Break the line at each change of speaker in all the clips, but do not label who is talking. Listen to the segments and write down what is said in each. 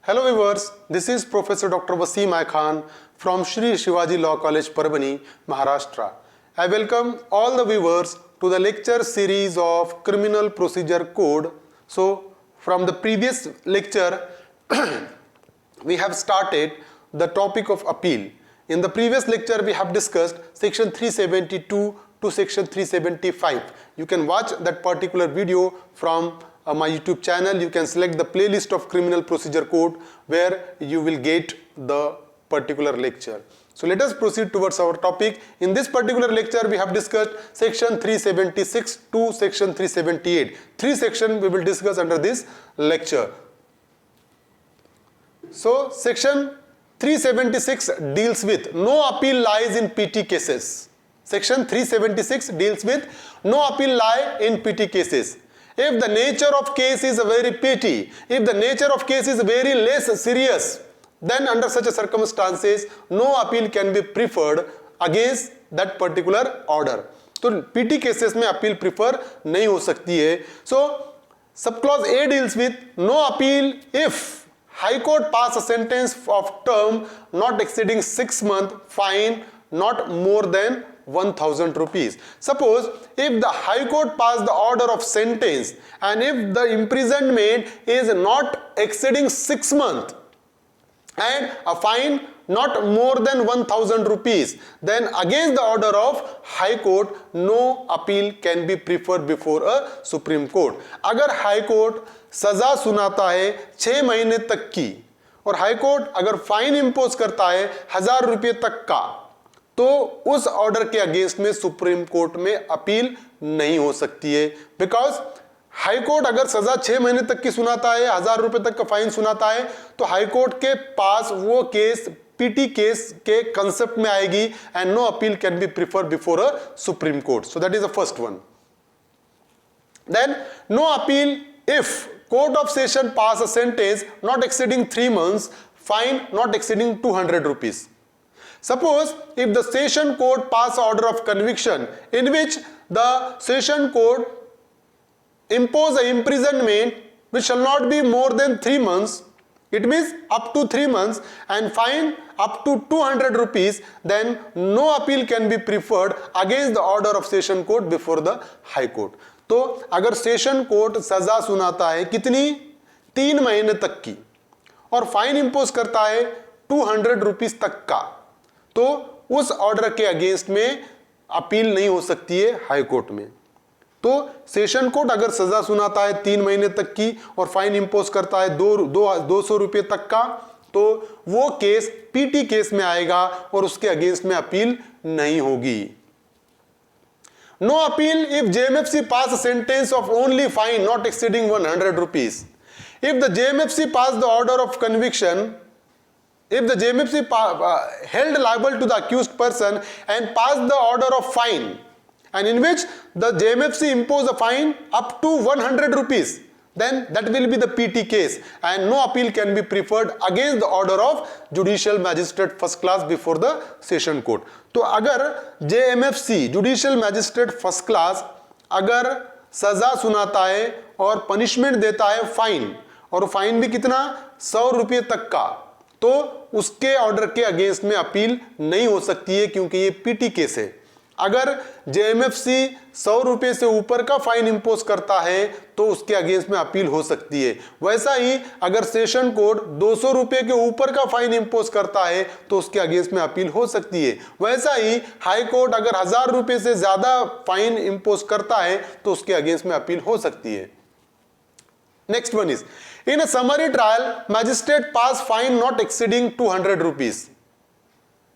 Hello viewers, this is Professor Dr. Wasim I Khan from Shri Shivaji Law College, Parbhani, Maharashtra. I welcome all the viewers to the lecture series of Criminal Procedure Code. So, from the previous lecture, we have started the topic of appeal. In the previous lecture, we have discussed section 372 to section 375. You can watch that particular video from my YouTube channel. You can select the playlist of Criminal Procedure Code where you will get the particular lecture. So let us proceed towards our topic. In this particular lecture, we have discussed section 376 to section 378. Three sections we will discuss under this lecture. So section 376 deals with no appeal lies in PT cases. Section 376 deals with no appeal lie in PT cases. If the nature of case is very petty, if the nature of case is very less serious, then under such circumstances, no appeal can be preferred against that particular order. तो PT cases में appeal prefer नहीं हो सकती है. So subclause A deals with no appeal if High Court pass a sentence of term not exceeding 6 months, fine not more than 1,000 rupees. Suppose if the High Court passed the order of sentence and if the imprisonment is not exceeding 6 months and a fine not more than 1,000 rupees, then against the order of High Court no appeal can be preferred before a Supreme Court. अगर High Court सजा सुनाता है 6 महीने तक की और High Court अगर fine impose करता है 1,000 रुपये तक का, तो उस ऑर्डर के अगेंस्ट में सुप्रीम कोर्ट में अपील नहीं हो सकती है. बिकॉज हाई कोर्ट अगर सजा 6 महीने तक की सुनाता है, 1,000 रुपए तक का फाइन सुनाता है, तो हाई कोर्ट के पास वो केस पीटी केस के कंसेप्ट में आएगी and no appeal can be prefer before a supreme court. So that is the first one. Then no appeal if court of session pass a sentence not exceeding 3 months, fine not exceeding 200 rupees. Suppose if the session court pass order of conviction in which the session court impose an imprisonment which shall not be more than 3 months, it means up to 3 months, and fine up to 200 rupees, then no appeal can be preferred against the order of session court before the high court. तो अगर session court सजा सुनाता है कितनी 3 महीने तक की और फाइन इंपोज करता है 200 रुपीज तक का, तो उस ऑर्डर के अगेंस्ट में अपील नहीं हो सकती है हाई कोर्ट में. तो सेशन कोर्ट अगर सजा सुनाता है 3 महीने तक की और फाइन इंपोज करता है 200 रुपये तक का, तो वो केस पीटी केस में आएगा और उसके अगेंस्ट में अपील नहीं होगी. No appeal if JMFC pass sentence of only fine not exceeding 100 rupees. If the JMFC pass the order of conviction, if the JMFC held liable to the accused person and passed the order of fine, and in which the JMFC imposed a fine up to 100 rupees, then that will be the PT case and no appeal can be preferred against the order of judicial magistrate first class before the session court. तो अगर JMFC judicial magistrate first class अगर सजा सुनाता है और punishment देता है fine, और फाइन भी कितना 100 रुपये तक का, तो उसके ऑर्डर के अगेंस्ट में अपील नहीं हो सकती है क्योंकि ये पीटी केस है. अगर जेएमएफसी 100 रुपये से ऊपर का फाइन इंपोज करता है तो उसके अगेंस्ट में अपील हो सकती है. वैसा ही अगर सेशन कोर्ट 200 रुपये के ऊपर का फाइन इंपोज करता है तो उसके अगेंस्ट में अपील हो सकती है. वैसा ही हाई कोर्ट अगर 1,000 रुपये से ज्यादा फाइन इंपोज करता है तो उसके अगेंस्ट में अपील हो सकती है. Next one is, in a summary trial, magistrate pass fine not exceeding 200 rupees.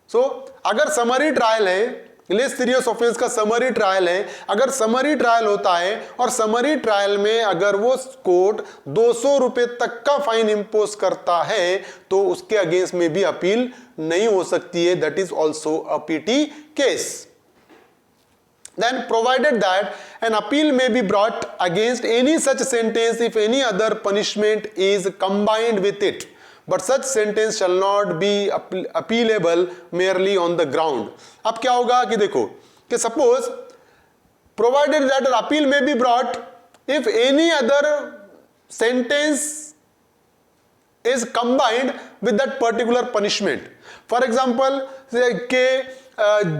So, अगर summary trial है, less serious offense का summary trial है, अगर summary trial होता है और summary trial में अगर वो कोर्ट 200 रुपये तक का फाइन इंपोज करता है तो उसके अगेंस्ट में भी अपील नहीं हो सकती है. That is also a PT case. Then provided that an appeal may be brought against any such sentence if any other punishment is combined with it, but such sentence shall not be appealable merely on the ground. अब क्या होगा कि देखो कि suppose provided that an appeal may be brought if any other sentence is combined with that particular punishment. For example, के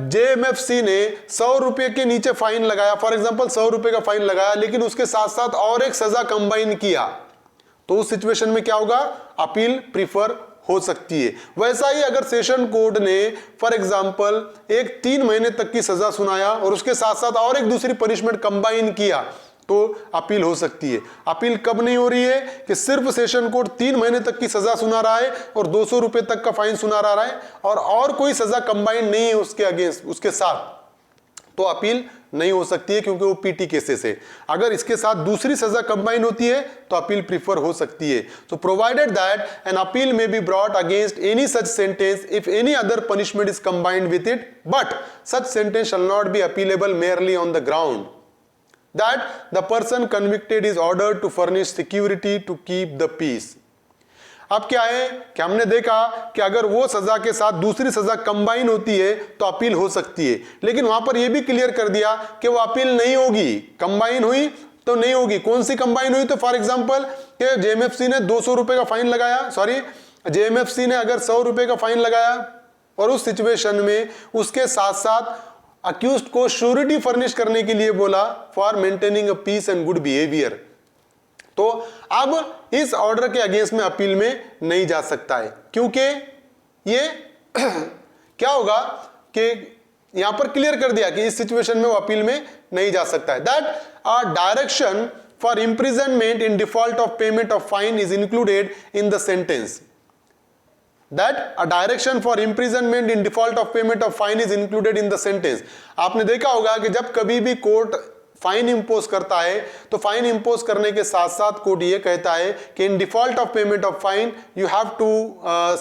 JMFC ने 100 रुपए के नीचे फाइन लगाया, फॉर एग्जांपल 100 रुपए का फाइन लगाया, लेकिन उसके साथ साथ और एक सजा कंबाइन किया, तो उस सिचुएशन में क्या होगा, अपील प्रीफर हो सकती है। वैसा ही अगर सेशन कोर्ट ने फॉर एग्जांपल एक 3 महीने तक की सजा सुनाया और उसके साथ साथ और एक दूसरी पनिशमेंट कंबाइन किया, तो अपील हो सकती है। अपील कब नहीं हो रही है कि सिर्फ सेशन कोर्ट 3 महीने तक की सजा सुना रहा है और 200 रुपए तक का फाइन सुना रहा है और कोई सजा कंबाइन नहीं है उसके अगेंस्ट, उसके साथ, तो अपील नहीं हो सकती है, क्योंकि वो पीटी केसेस है। अगर इसके साथ दूसरी सजा कंबाइन होती है तो अपील प्रीफर हो सकती है। तो provided that an appeal may be brought against any such sentence if any other punishment is combined with it, but such sentence shall not be appealable merely on the ground that the person convicted is ordered to furnish security to keep the peace. अब क्या है कि हमने देखा कि अगर वो सजा के साथ दूसरी सजा कंबाइन होती है तो अपील हो सकती है, लेकिन वहां पर यह भी क्लियर कर दिया कि वो अपील नहीं होगी, कंबाइन हुई तो नहीं होगी। कौन सी कंबाइन हुई, तो फॉर एग्जांपल कि जेएमएफसी ने 200 रुपए का फाइन लगाया, जेएमएफसी ने अगर 100 रुपए का फाइन लगाया और उस सिचुएशन में उसके साथ साथ अक्यूज्ड को श्योरिटी फर्निश करने के लिए बोला for maintaining a peace and good behaviour, तो अब इस ऑर्डर के अगेंस्ट में अपील में नहीं जा सकता है, क्योंकि ये क्या होगा कि यहां पर क्लियर कर दिया कि इस सिचुएशन में वो अपील में नहीं जा सकता है। That a direction for imprisonment in default of payment of fine is included in the sentence, that a direction for imprisonment in default of payment of fine is included in the sentence। आपने देखा होगा कि जब कभी भी court fine impose करता है तो फाइन इंपोज करने के साथ साथ कोर्ट ये कहता है कि in default of payment of fine you have to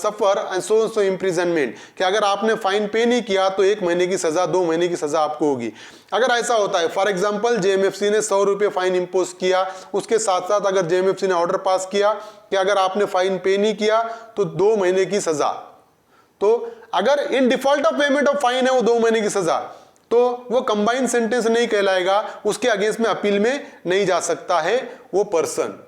suffer and so imprisonment, कि अगर आपने फाइन पे नहीं किया तो 1 महीने की सजा, 2 महीने की सजा आपको होगी। अगर ऐसा होता है, फॉर एग्जांपल जेएमएफसी ने 100 रुपये फाइन इंपोज किया, उसके साथ साथ अगर जेएमएफसी ने ऑर्डर पास किया कि अगर आपने फाइन पे नहीं किया तो 2 महीने की सजा, तो अगर इन default of payment of fine है वो 2 महीने की सजा, तो वो कंबाइंड सेंटेंस नहीं कहलाएगा, उसके अगेंस्ट में अपील में नहीं जा सकता है वो person.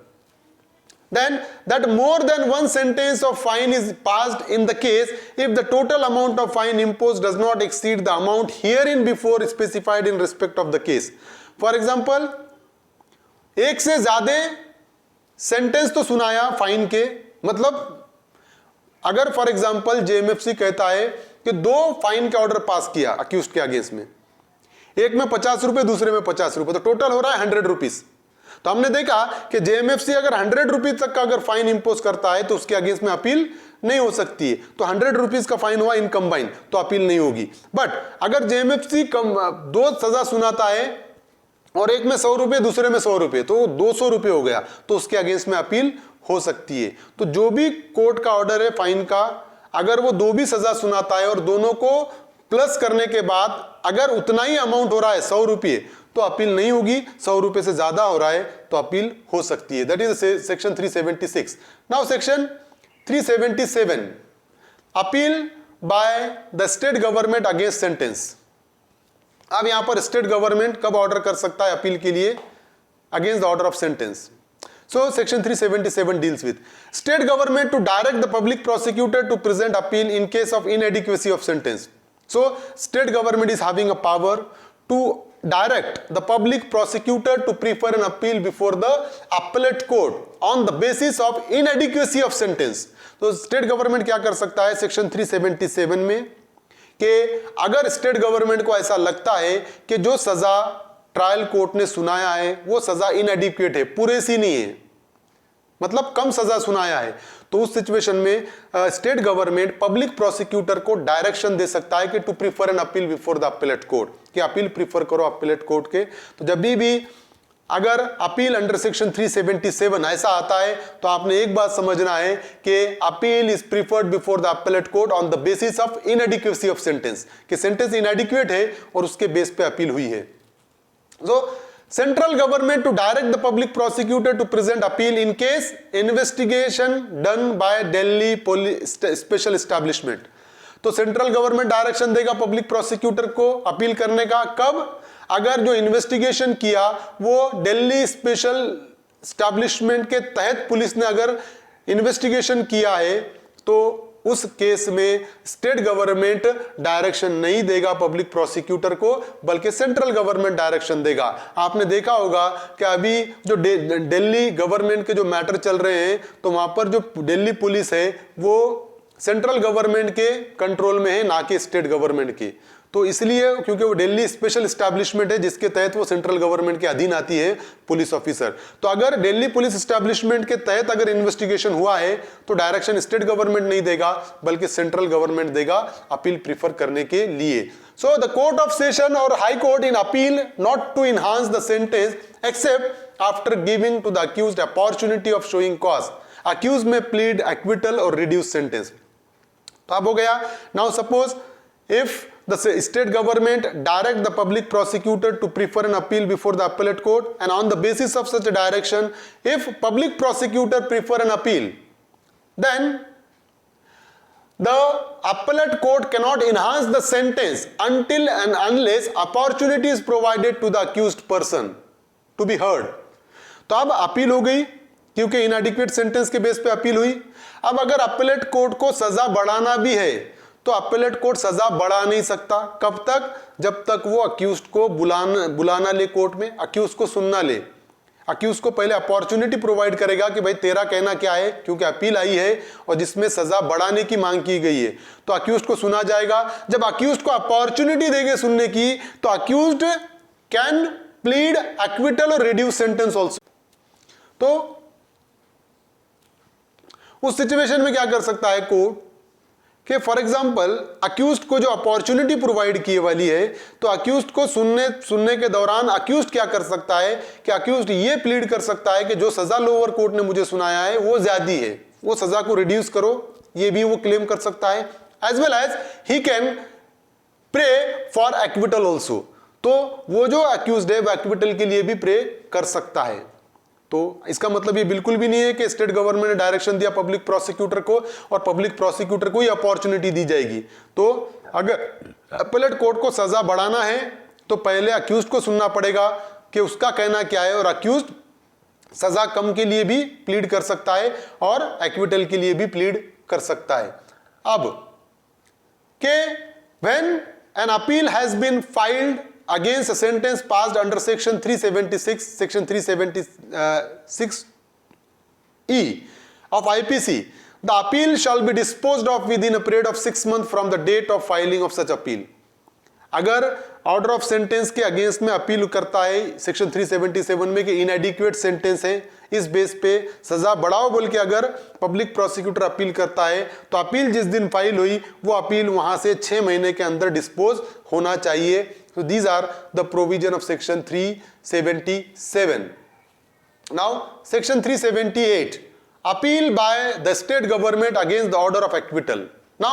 Then that more than one sentence of fine is passed in the case if the total amount of fine imposed does not exceed the amount herein before specified in respect of the case। For example, एक से ज्यादा sentence तो सुनाया fine के, मतलब अगर for example JMFC कहता है कि 2 फाइन का ऑर्डर पास किया अक्यूज्ड के अगेंस्ट में, एक में 50 रुपए दूसरे में 50 रुपए, तो टोटल हो रहा है 100 रुपीज। तो हमने देखा कि जेएमएफसी अगर 100 रुपीज तक का अगर फाइन इंपोज करता है तो उसके अगेंस्ट में अपील नहीं हो सकती है। तो 100 रुपीज का फाइन हुआ इन कंबाइन, तो अपील नहीं होगी। बट अगर जेएमएफसी 2 सजा सुनाता है और एक में 100 रुपए दूसरे में 100 रुपए, तो 200 रुपए हो गया, तो उसके अगेंस्ट में अपील हो सकती है। तो जो भी कोर्ट का ऑर्डर है फाइन का, अगर वो 2 भी सजा सुनाता है और दोनों को प्लस करने के बाद अगर उतना ही अमाउंट हो रहा है 100 रुपये, तो अपील नहीं होगी। 100 रुपए से ज्यादा हो रहा है तो अपील हो सकती है। That is section 376। Now section 377, appeal by the state government against sentence. अब यहां पर स्टेट गवर्नमेंट कब ऑर्डर कर सकता है अपील के लिए against the order of sentence. So section 377 deals with state government to direct the public prosecutor to present appeal in case of inadequacy of sentence. So state government is having a power to direct the public prosecutor to prefer an appeal before the appellate court on the basis of inadequacy of sentence. तो state government क्या कर सकता है section 377 में कि अगर state government को ऐसा लगता है कि जो सजा ट्रायल कोर्ट ने सुनाया है वो सजा इनएडिक्वेट है, पूरेसी नहीं है, मतलब कम सजा सुनाया है, तो उस सिचुएशन में स्टेट गवर्नमेंट पब्लिक प्रोसिक्यूटर को डायरेक्शन दे सकता है कि to prefer an appeal before the appellate court, कि अपील प्रीफर करो अपीलेट कोर्ट के। तो जब भी अगर अपील अंडर सेक्शन 377 ऐसा आता है तो आपने एक बात समझना है कि appeal is preferred before the appellate court on the basis of inadequacy of sentence, कि सेंटेंस इनएडिक्वेट है और उसके बेस पे अपील हुई है। So central government to direct the public prosecutor to present appeal in case investigation done by Delhi police special establishment। तो central government direction देगा public prosecutor को अपील करने का, कब? अगर जो इन्वेस्टिगेशन किया वो दिल्ली स्पेशल एस्टैब्लिशमेंट के तहत पुलिस ने अगर इन्वेस्टिगेशन किया है तो उस केस में स्टेट गवर्नमेंट डायरेक्शन नहीं देगा पब्लिक प्रोसिक्यूटर को, बल्कि सेंट्रल गवर्नमेंट डायरेक्शन देगा। आपने देखा होगा कि अभी जो दिल्ली गवर्नमेंट के जो मैटर चल रहे हैं, तो वहां पर जो दिल्ली पुलिस है वो सेंट्रल गवर्नमेंट के कंट्रोल में है, ना कि स्टेट गवर्नमेंट की। तो इसलिए क्योंकि वो दिल्ली स्पेशल एस्टैब्लिशमेंट है जिसके तहत वो सेंट्रल गवर्नमेंट के अधीन आती है पुलिस ऑफिसर। तो अगर दिल्ली पुलिस एस्टैब्लिशमेंट के तहत अगर इन्वेस्टिगेशन हुआ है तो डायरेक्शन स्टेट गवर्नमेंट नहीं देगा बल्कि सेंट्रल गवर्नमेंट देगा अपील प्रीफर करने के लिए। So the court of session or high court in appeal not to enhance the sentence except after giving to the accused opportunity of showing cause. Accused may plead acquittal or reduce sentence. तो अब हो गया। Now suppose if the state government direct the public prosecutor to prefer an appeal before the appellate court, and on the basis of such a direction, if public prosecutor prefer an appeal, then the appellate court cannot enhance the sentence until and unless opportunity is provided to the accused person to be heard. तो अब appeal हो गई क्योंकि इनएडिक्वेट sentence के base पे appeal हुई। अब अगर अपीलेट कोर्ट को सजा बढ़ाना भी है तो अपीलेट कोर्ट सजा बढ़ा नहीं सकता। कब तक? जब तक वो अक्यूज्ड को बुलाना ले कोर्ट में, अक्यूज्ड को सुनना ले। अक्यूज्ड को पहले अपॉर्चुनिटी प्रोवाइड करेगा कि भाई तेरा कहना क्या है, क्योंकि अपील आई है और जिसमें सजा बढ़ाने की मांग की गई है, तो अक्यूज्ड को सुना जाएगा। जब अक्यूज्ड को अपॉर्चुनिटी देंगे सुनने की तो accused can plead acquittal or reduce sentence also. तो उस सिचुएशन में क्या कर सकता है कोर्ट कि फॉर एग्जांपल अक्यूज्ड को जो अपॉर्चुनिटी प्रोवाइड की वाली है, तो अक्यूज्ड को सुनने के दौरान अक्यूज्ड क्या कर सकता है कि अक्यूज्ड ये प्लीड कर सकता है कि जो सजा लोअर कोर्ट ने मुझे सुनाया है वो ज्यादा है, वो सजा को रिड्यूस करो, ये भी वो क्लेम कर सकता है। As well as he can pray for acquittal also. तो वो जो अक्यूज्ड है वो एक्विटल के लिए भी प्रे कर सकता है। तो इसका मतलब ये बिल्कुल भी नहीं है कि स्टेट गवर्नमेंट ने डायरेक्शन दिया पब्लिक प्रोसिक्यूटर को और पब्लिक प्रोसिक्यूटर को ही अपॉर्चुनिटी दी जाएगी। तो अगर अपीलेट कोर्ट को सजा बढ़ाना है तो पहले अक्यूज्ड को सुनना पड़ेगा कि उसका कहना क्या है, और अक्यूज्ड सजा कम के लिए भी प्लीड कर सकता है और एक्विटल के लिए भी प्लीड कर सकता है। अब के when an appeal has been filed against a sentence passed under section 376 of IPC, the appeal shall be disposed of within a period of 6 months from the date of filing of such appeal. अगर order of sentence के against में appeal करता है section 377 में कि इनएडिक्वेट sentence है, इस base पे सजा बढ़ाओ बोल के अगर पब्लिक प्रोसिक्यूटर अपील करता है तो अपील जिस दिन फाइल हुई वो अपील वहां से 6 महीने के अंदर डिस्पोज होना चाहिए। So these are the provision of section 377. Now section 378, appeal by the state government against the order of acquittal. Now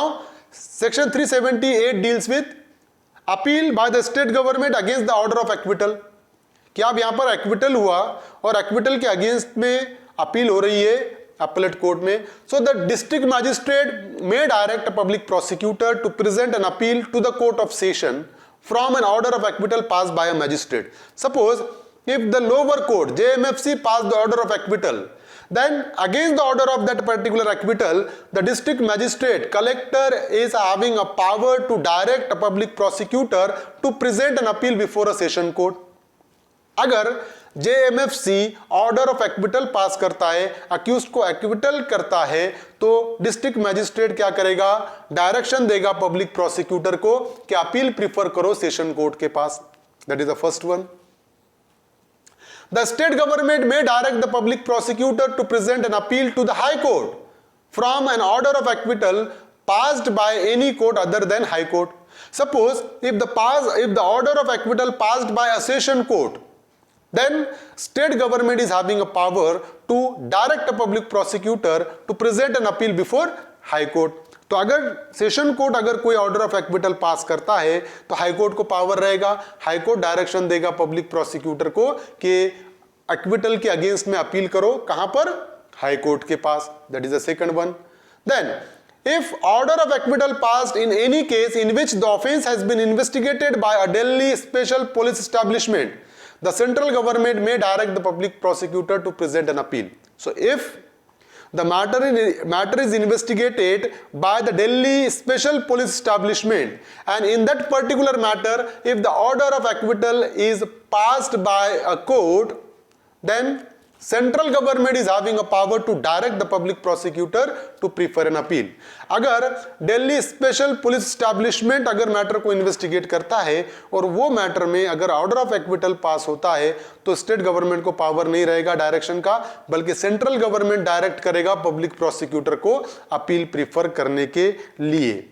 section 378 deals with appeal by the state government against the order of acquittal. कि अब यहां पर acquittal हुआ और acquittal के against में appeal हो रही है appellate court में। So the district magistrate may direct a public prosecutor to present an appeal to the court of session from an order of acquittal passed by a magistrate. Suppose if the lower court JMFC passed the order of acquittal, then against the order of that particular acquittal, the district magistrate collector is having a power to direct a public prosecutor to present an appeal before a session court. अगर JMFC order of acquittal पास करता है, accused को acquittal करता है, तो district magistrate क्या करेगा? Direction देगा पब्लिक प्रोसिक्यूटर को कि अपील प्रीफर करो सेशन कोर्ट के पास। That is the first one. The state government may direct the public prosecutor to present an appeal to the high court from an order of acquittal passed by any court other than high court. Suppose if the order of acquittal passed by a session court, then state government is having a power to direct a public prosecutor to present an appeal before high court. तो अगर session court अगर कोई order of acquittal पास करता है तो high court को power रहेगा, high court direction देगा पब्लिक प्रोसिक्यूटर को कि एक्विटल के अगेंस्ट में अपील करो। कहां पर? हाई कोर्ट के पास। That is the second one. Then if order of acquittal passed in any case in which the offense has been investigated by a Delhi special police establishment, the central government may direct the public prosecutor to present an appeal. So if The matter is investigated by the Delhi Special Police Establishment, and in that particular matter, if the order of acquittal is passed by a court, then central government is having a power to direct the public prosecutor to prefer an appeal. अगर Delhi special police establishment अगर matter को investigate करता है और वो matter में अगर order of acquittal पास होता है तो स्टेट गवर्नमेंट को पावर नहीं रहेगा डायरेक्शन का, बल्कि सेंट्रल गवर्नमेंट डायरेक्ट करेगा पब्लिक प्रोसिक्यूटर को अपील प्रीफर करने के लिए.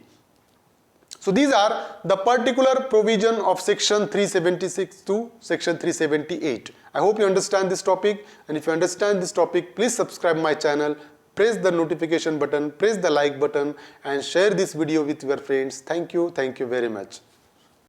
So these are the particular provision of section 376 to section 378. I hope you understand this topic, and if you understand this topic, please subscribe my channel, press the notification button, press the like button, and share this video with your friends. Thank you very much.